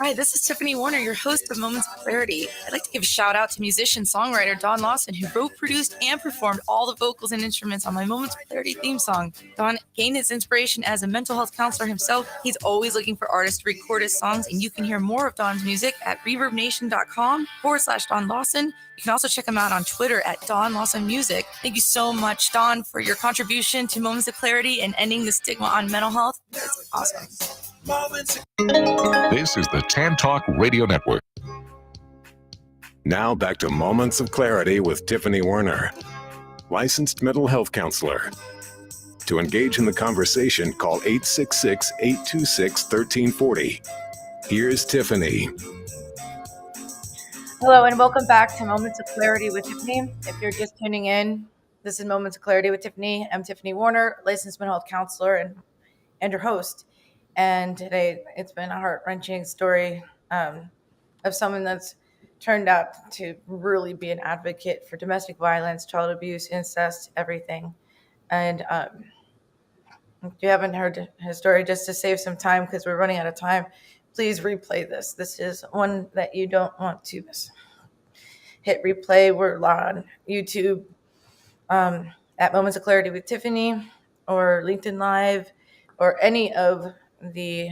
Speaker 12: Hi, this is Tiffany Warner, your host of Moments of Clarity. I'd like to give a shout out to musician-songwriter Don Lawson, who wrote, produced, and performed all the vocals and instruments on my Moments of Clarity theme song. Don gained his inspiration as a mental health counselor himself. He's always looking for artists to record his songs, and you can hear more of Don's music at reverbnation.com/Don Lawson. You can also check him out on Twitter at Don Lawson Music. Thank you so much, Don, for your contribution to Moments of Clarity and ending the stigma on mental health. It's awesome.
Speaker 7: This is the Tan Talk Radio Network.
Speaker 8: Now back to Moments of Clarity with Tiffany Warner, licensed mental health counselor. To engage in the conversation, call 866-826-1340. Here's Tiffany.
Speaker 1: Hello, and welcome back to Moments of Clarity with Tiffany. If you're just tuning in, this is Moments of Clarity with Tiffany. I'm Tiffany Warner, licensed mental health counselor and your host. And today it's been a heart-wrenching story of someone that's turned out to really be an advocate for domestic violence, child abuse, incest, everything. And if you haven't heard his story, just to save some time because we're running out of time, please replay this. This is one that you don't want to miss. Hit replay. We're on YouTube at Moments of Clarity with Tiffany or LinkedIn Live or any of the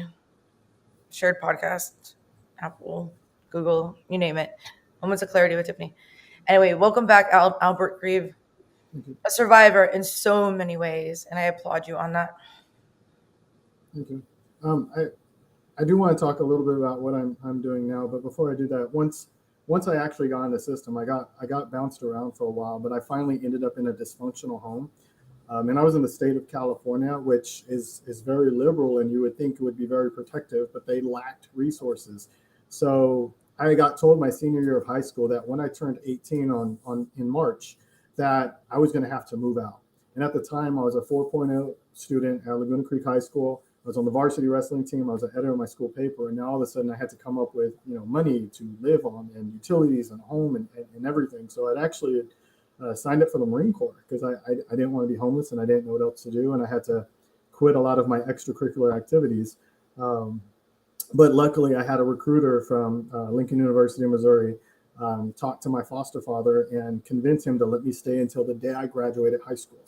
Speaker 1: shared podcasts, Apple, Google, you name it. Moments of Clarity with Tiffany. Anyway, welcome back, Albert Grieve, a survivor in so many ways, and I applaud you on that.
Speaker 10: Thank you. I do want to talk a little bit about what I'm doing now, but before I do that, once I actually got in the system, I got bounced around for a while, but I finally ended up in a dysfunctional home. And I was in the state of California, which is very liberal, and you would think it would be very protective, but they lacked resources. So I got told my senior year of high school that when I turned 18 in March, that I was going to have to move out. And at the time, I was a 4.0 student at Laguna Creek High School. I was on the varsity wrestling team. I was an editor of my school paper. And now all of a sudden, I had to come up with money to live on and utilities and home and everything. So I'd actually signed up for the Marine Corps because I didn't want to be homeless and I didn't know what else to do. And I had to quit a lot of my extracurricular activities. But luckily, I had a recruiter from Lincoln University, Missouri, talk to my foster father and convince him to let me stay until the day I graduated high school.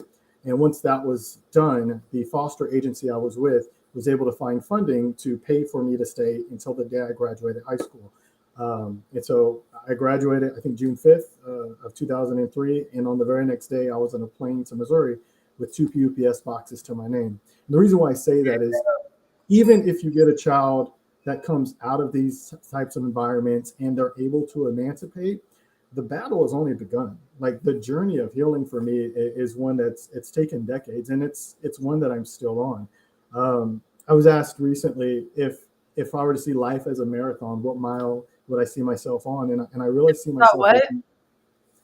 Speaker 10: And once that was done, the foster agency I was with was able to find funding to pay for me to stay until the day I graduated high school. And so I graduated, I think, June 5th of 2003. And on the very next day, I was on a plane to Missouri with 2 UPS boxes to my name. And the reason why I say that is even if you get a child that comes out of these types of environments and they're able to emancipate, the battle has only begun. Like the journey of healing for me is one it's taken decades, and it's one that I'm still on. I was asked recently if if I were to see life as a marathon, what mile would I see myself on? And I really see
Speaker 1: Oh,
Speaker 10: myself.
Speaker 1: what?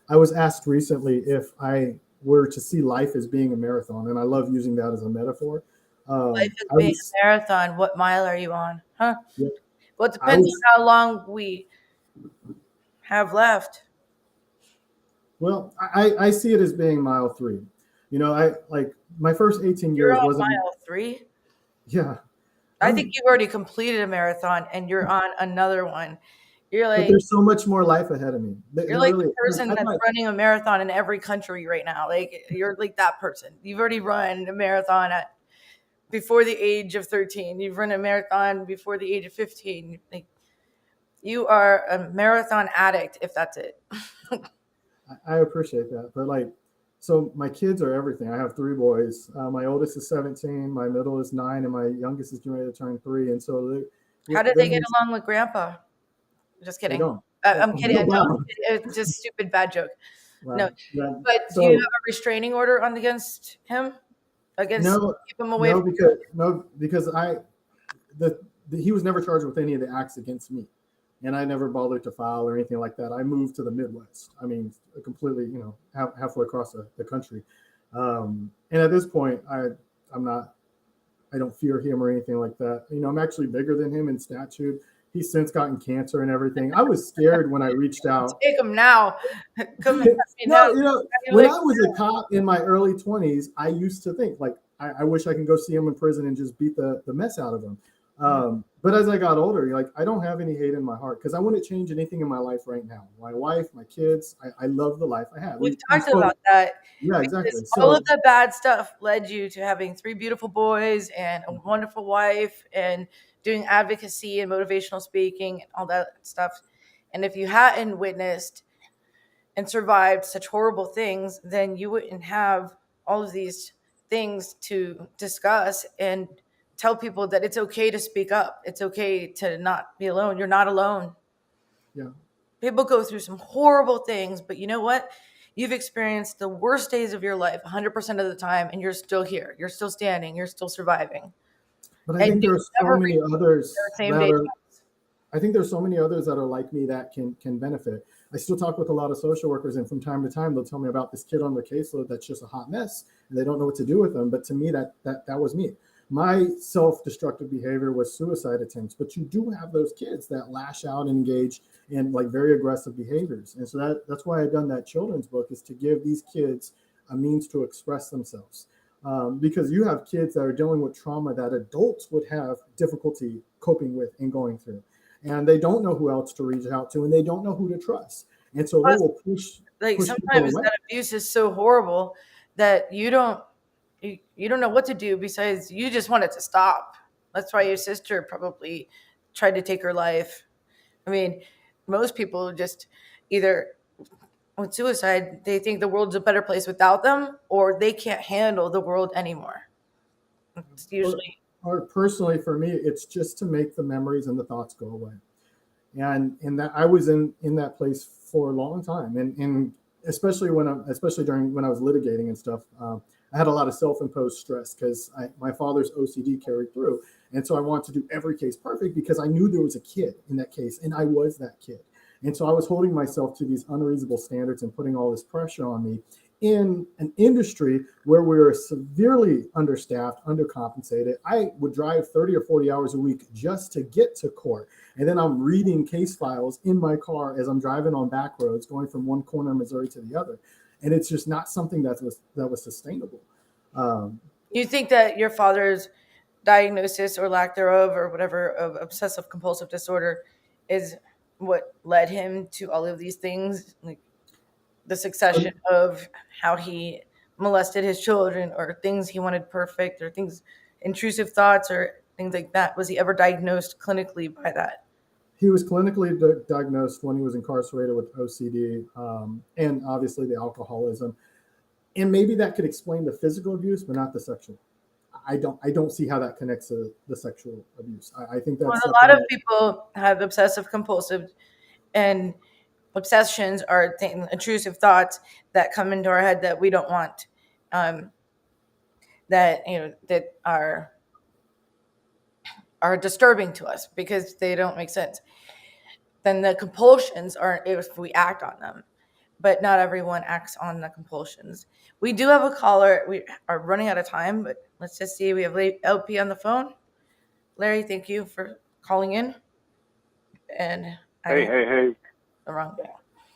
Speaker 10: I was asked recently if I were to see life as being a marathon, and I love using that as a metaphor.
Speaker 1: Life is
Speaker 10: I
Speaker 1: being
Speaker 10: was,
Speaker 1: a marathon. What mile are you on? Huh?
Speaker 10: yeah,
Speaker 1: Well, it
Speaker 10: I
Speaker 1: depends on
Speaker 10: was,
Speaker 1: how long we have left.
Speaker 10: well, I see it as being mile 3. You know, I like my first 18
Speaker 1: You're
Speaker 10: years
Speaker 1: on
Speaker 10: wasn't,
Speaker 1: mile 3.
Speaker 10: yeah.
Speaker 1: I think you've already completed a marathon and you're on another one. You're
Speaker 10: But
Speaker 1: like
Speaker 10: there's so much more life ahead of me.
Speaker 1: you're like the person that's running a marathon in every country right now. Like you're like that person. You've already run a marathon at before the age of 13. You've run a marathon before the age of 15. Like you are a marathon addict if that's it.
Speaker 10: I appreciate that. But like, so my kids are everything. I have 3 boys. My oldest is 17, my middle is 9, and my youngest is getting ready to turn 3. And so
Speaker 1: How did they get along with grandpa? Just
Speaker 10: They
Speaker 1: kidding.
Speaker 10: don't.
Speaker 1: I'm kidding.
Speaker 10: Oh,
Speaker 1: No,
Speaker 10: wow.
Speaker 1: it's just a stupid bad joke.
Speaker 10: Wow.
Speaker 1: No,
Speaker 10: Yeah.
Speaker 1: but do you have a restraining order on against him? Against keep him away from
Speaker 10: because he was never charged with any of the acts against me, and I never bothered to file or anything like that. I moved to the Midwest. I mean, completely, halfway across the country. And at this point, I don't fear him or anything like that. I'm actually bigger than him in stature. He's since gotten cancer and everything. I was scared when I reached out.
Speaker 1: Take him now. Come and me
Speaker 10: No,
Speaker 1: now.
Speaker 10: when I was a cop in my early 20s, I used to think like, I wish I can go see him in prison and just beat the mess out of him. But as I got older, like I don't have any hate in my heart because I wouldn't change anything in my life right now. My wife, my kids, I love the life I have.
Speaker 1: We've talked about that.
Speaker 10: Yeah, exactly.
Speaker 1: All of the bad stuff led you to having 3 beautiful boys and a wonderful wife and doing advocacy and motivational speaking and all that stuff. And if you hadn't witnessed and survived such horrible things, then you wouldn't have all of these things to discuss and tell people that it's okay to speak up. It's okay to not be alone. You're not alone.
Speaker 10: Yeah.
Speaker 1: People go through some horrible things, but you know what? You've experienced the worst days of your life 100% of the time, and you're still here. You're still standing. You're still surviving.
Speaker 10: But I think there's so many others I think there's so many others that are like me that can benefit. I still talk with a lot of social workers, and from time to time they'll tell me about this kid on their caseload that's just a hot mess, and they don't know what to do with them. But to me, that was me. My self-destructive behavior was suicide attempts. But you do have those kids that lash out and engage in like very aggressive behaviors, and so that's why I've done that children's book, is to give these kids a means to express themselves. Because you have kids that are dealing with trauma that adults would have difficulty coping with and going through. And they don't know who else to reach out to, and they don't know who to trust. And so they will push.
Speaker 1: Sometimes that abuse is so horrible that you don't know what to do besides you just want it to stop. That's why your sister probably tried to take her life. I mean, most people just either with suicide, they think the world's a better place without them, or they can't handle the world anymore. It's usually
Speaker 10: or personally for me, it's just to make the memories and the thoughts go away. And that I was in that place for a long time. And especially when I was litigating and stuff, I had a lot of self-imposed stress because my father's OCD carried through. And so I wanted to do every case perfect because I knew there was a kid in that case, and I was that kid. And so I was holding myself to these unreasonable standards and putting all this pressure on me in an industry where we were severely understaffed, undercompensated. I would drive 30 or 40 hours a week just to get to court. And then I'm reading case files in my car as I'm driving on back roads, going from one corner of Missouri to the other. And it's just not something that was sustainable.
Speaker 1: You think that your father's diagnosis or lack thereof or whatever of obsessive compulsive disorder is what led him to all of these things, like the succession of how he molested his children or things he wanted perfect or things, intrusive thoughts or things like that? Was he ever diagnosed clinically by that?
Speaker 10: He was clinically diagnosed when he was incarcerated with OCD and obviously the alcoholism. And maybe that could explain the physical abuse, but not the sexual. I don't see how that connects to the sexual abuse. I think that's
Speaker 1: a lot of people have obsessive compulsive, and obsessions are intrusive thoughts that come into our head that we don't want, that are are disturbing to us because they don't make sense. Then the compulsions are if we act on them, but not everyone acts on the compulsions. We do have a caller. We are running out of time, but let's just see. We have LP on the phone. Larry, thank you for calling in. And
Speaker 14: Hey.
Speaker 1: The wrong.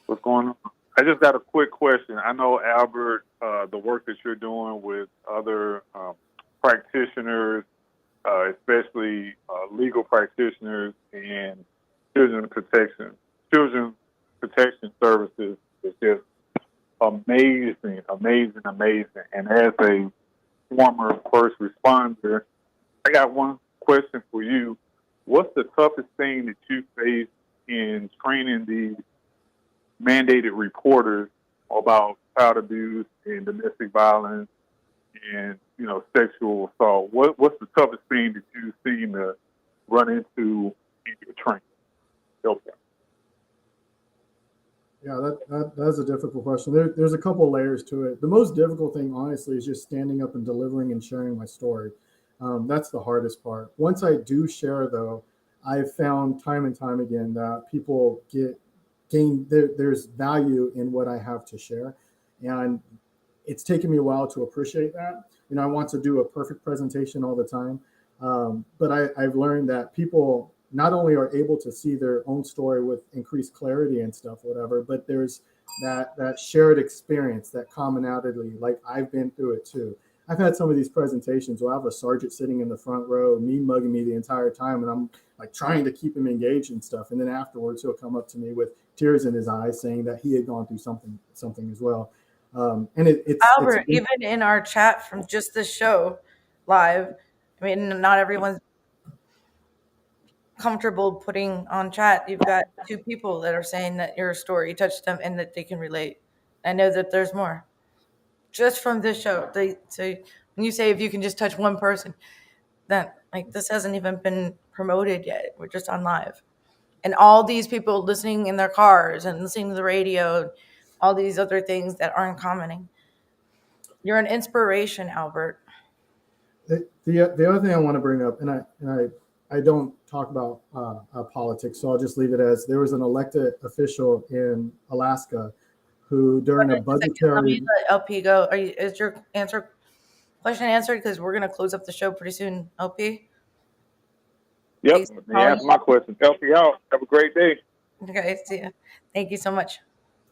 Speaker 14: What's going on? I just got a quick question. I know, Albert, the work that you're doing with other practitioners, especially legal practitioners and children protection services, is just amazing. And as a former first responder, I got one question for you. What's the toughest thing that you face in training these mandated reporters about child abuse and domestic violence and, sexual assault? What's the toughest thing that you seem to run into in your training? Okay.
Speaker 10: Yeah, that's a difficult question. There's a couple layers to it. The most difficult thing, honestly, is just standing up and delivering and sharing my story. That's the hardest part. Once I do share, though, I've found time and time again that people there's value in what I have to share. And it's taken me a while to appreciate that. I want to do a perfect presentation all the time. But I've learned that people not only are able to see their own story with increased clarity and stuff, whatever, but there's that shared experience, that commonality, like I've been through it too. I've had some of these presentations where I have a sergeant sitting in the front row, me mugging me the entire time, and I'm like trying to keep him engaged and stuff. And then afterwards, he'll come up to me with tears in his eyes, saying that he had gone through something as well. And it's
Speaker 1: Albert, even in our chat from just this show live, I mean, not everyone's comfortable putting on chat. You've got 2 people that are saying that your story touched them and that they can relate. I know that there's more just from this show. So when you say if you can just touch one person, that this hasn't even been promoted yet. We're just on live, and all these people listening in their cars and listening to the radio, all these other things that aren't commenting. You're an inspiration, Albert.
Speaker 10: The other thing I want to bring up, and I don't talk about politics, so I'll just leave it as there was an elected official in Alaska who during a budgetary.
Speaker 1: Let me let LP go. Is your question answered? Because we're going to close up the show pretty soon. LP.
Speaker 14: Yep. Answer my question. LP out. Have a great day.
Speaker 1: Okay. See ya. Thank you so much.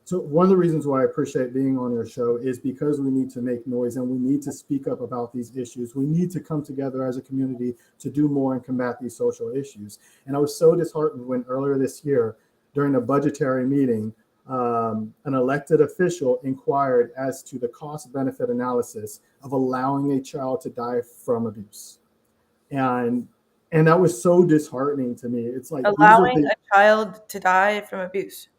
Speaker 10: So one of the reasons why I appreciate being on your show is because we need to make noise and we need to speak up about these issues. We need to come together as a community to do more and combat these social issues. And I was so disheartened when earlier this year, during a budgetary meeting, an elected official inquired as to the cost-benefit analysis of allowing a child to die from abuse. And that was so disheartening to me. It's like
Speaker 1: allowing a child to die from abuse.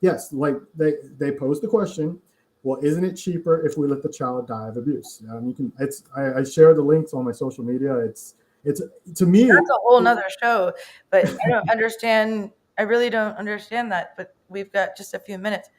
Speaker 10: Yes, like they posed the question, well, isn't it cheaper if we let the child die of abuse? You can. I share the links on my social media. It's to me.
Speaker 1: That's a whole nother show, but I don't understand. I really don't understand that. But we've got just a few minutes.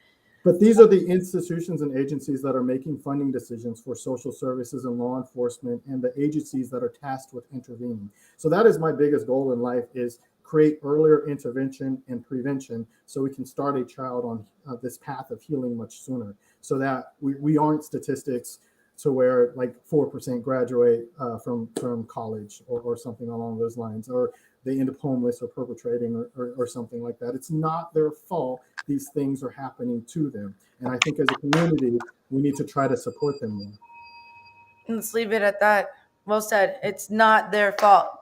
Speaker 10: But these are the institutions and agencies that are making funding decisions for social services and law enforcement, and the agencies that are tasked with intervening. So that is my biggest goal in life: is create earlier intervention and prevention so we can start a child on this path of healing much sooner, so that we aren't statistics to where like 4% graduate from college or something along those lines, or they end up homeless or perpetrating or something like that. It's not their fault. These things are happening to them. And I think as a community, we need to try to support them more.
Speaker 1: Let's leave it at that. Well said. It's not their fault.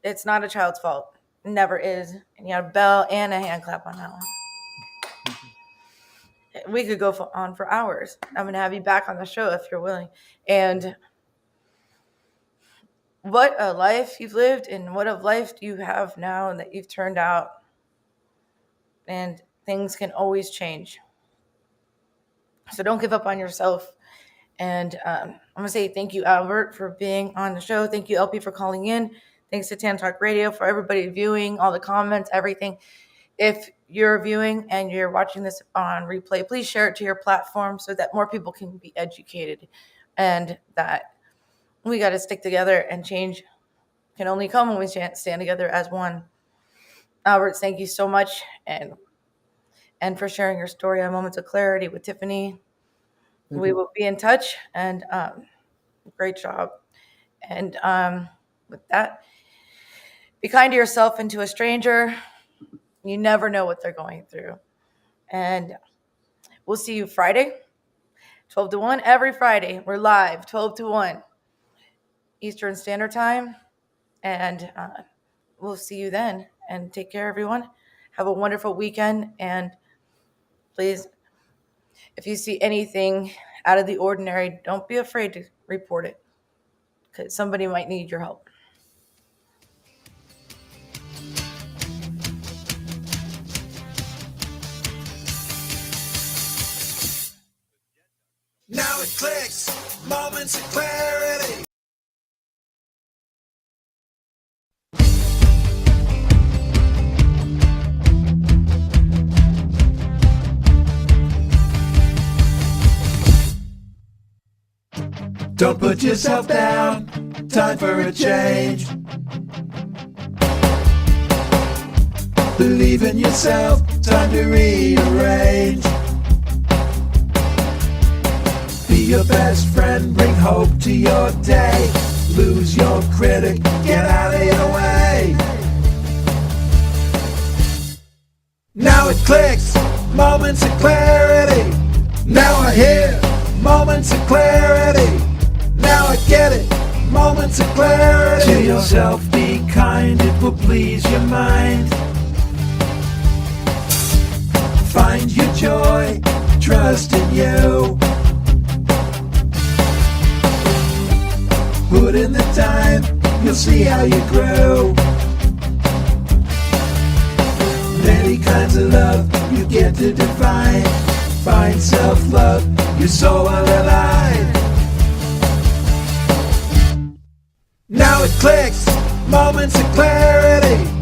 Speaker 1: It's not a child's fault. It never is. And you got a bell and a hand clap on that one. We could go on for hours. I'm going to have you back on the show if you're willing. And what a life you've lived, and what a life do you have now that you've turned out. And things can always change. So don't give up on yourself. And I'm going to say thank you, Albert, for being on the show. Thank you, LP, for calling in. Thanks to Tan Talk Radio for everybody viewing, all the comments, everything. If you're viewing and you're watching this on replay, please share it to your platform so that more people can be educated, and that we got to stick together and change can only come when we stand together as one. Albert, thank you so much, and for sharing your story on Moments of Clarity with Tiffany. We will be in touch, and great job. And with that, be kind to yourself and to a stranger. You never know what they're going through. And we'll see you Friday, 12 to 1, every Friday. We're live, 12 to 1 Eastern Standard Time. And we'll see you then. And take care, everyone. Have a wonderful weekend. And please, if you see anything out of the ordinary, don't be afraid to report it, because somebody might need your help.
Speaker 4: Now it clicks, moments of clarity. Don't put yourself down, time for a change. Believe in yourself, time to rearrange. Be your best friend, bring hope to your day. Lose your critic, get out of your way. Now it clicks, moments of clarity. Now I hear moments of clarity. Now I get it, moments of clarity. To yourself be kind, it will please your mind. Find your joy, trust in you. Put in the time, you'll see how you grow. Many kinds of love you get to define. Find self-love, your soul will alive. Now it clicks, moments of clarity.